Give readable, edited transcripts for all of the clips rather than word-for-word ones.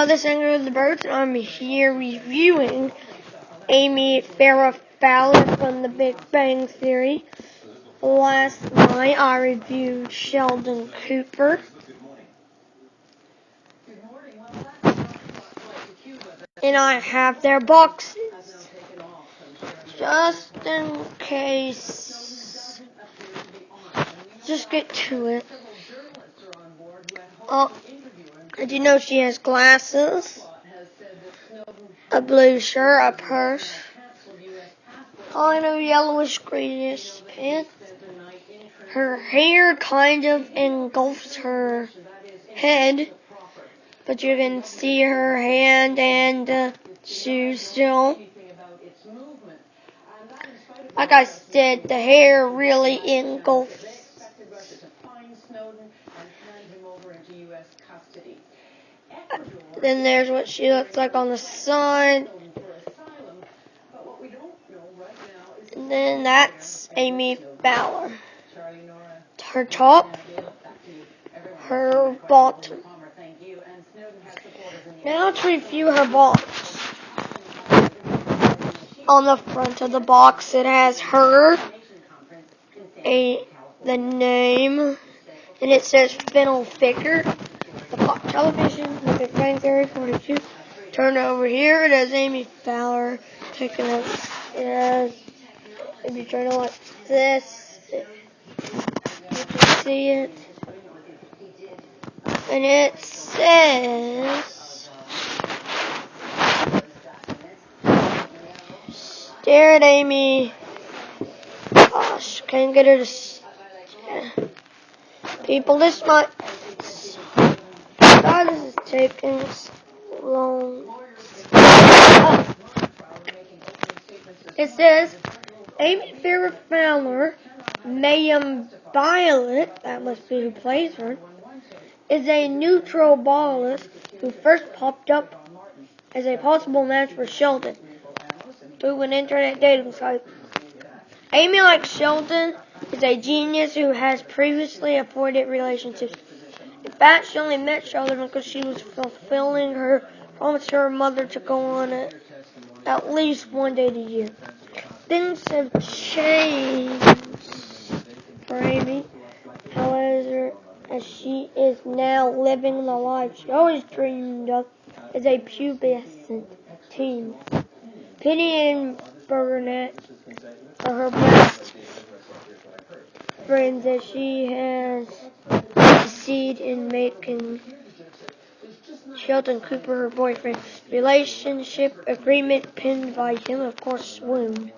This is Angry the Birds, and I'm here reviewing Amy Farrah Fowler from The Big Bang Theory. Last night I reviewed Sheldon Cooper. And I have their boxes, just in case. Just get to it. Oh, did you know she has glasses, a blue shirt, a purse, kind of yellowish greenish pants. Her hair kind of engulfs her head, but you can see her hand and shoes still. Like I said, the hair really engulfs. Then there's what she looks like on the side. And then that's Amy Fowler. Her top, her bottom. Now to review her box. On the front of the box it has her, the name, and it says Fennel Figure. The Pop Television, The Big Bang Theory 42. Turn over here, it has Amy Fowler taking it. It has, if you turn it like this, you can see it. And it says, stare at Amy. Gosh, can't get her to. People, this might. God, this is taking so long. Oh. It says, Amy Farrah Fowler, Mayim Violet, that must be who plays her, is a neutral ballist who first popped up as a possible match for Sheldon through an internet dating site. Amy, like Sheldon, is a genius who has previously avoided relationships. In fact, she only met Sheldon because she was fulfilling her promise to her mother to go on at least one date a year. Things have changed for Amy, however, as she is now living the life she always dreamed of as a pubescent teen. Penny and Burnett are her best friends, as she has succeeded in making Sheldon Cooper her boyfriend. Relationship agreement pinned by him, of course, swooned.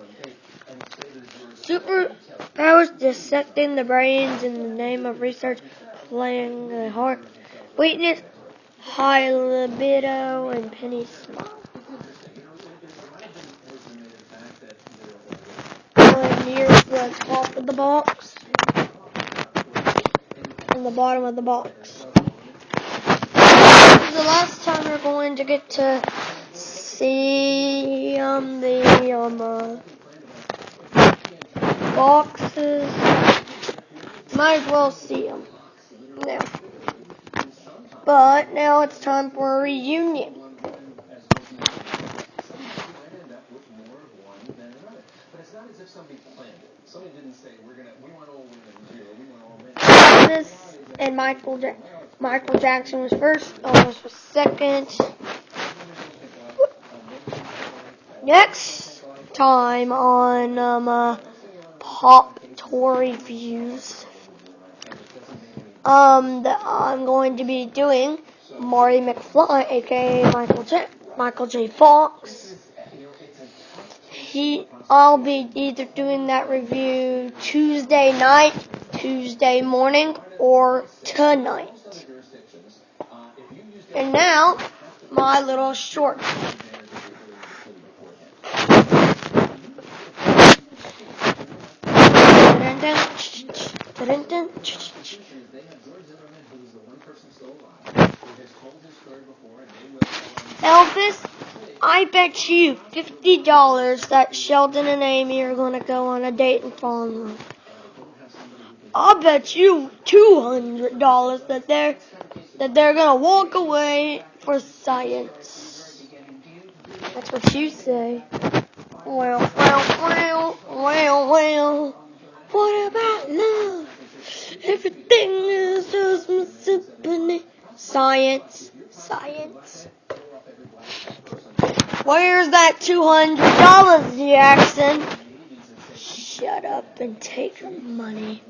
Superpowers dissecting the brains in the name of research, playing the heart. Weakness, high libido, and Penny smile. And here's the top of the box and the bottom of the box. This is the last time we're going to get to see the boxes. Might as well see them now. But now it's time for a reunion. This and Michael Jackson was first, Elvis was second. Next time on Pop Tour Reviews, I'm going to be doing Marty McFly, aka Michael J. Fox. I'll be either doing that review Tuesday night, Tuesday morning, or tonight. And now, my little short. Elvis, I bet you $50 that Sheldon and Amy are going to go on a date and fall in love. I'll bet you $200 that they're going to walk away for science. That's what you say. Well. What about love? Everything is just a symphony. Science. Where's that $200, Jackson? Shut up and take money.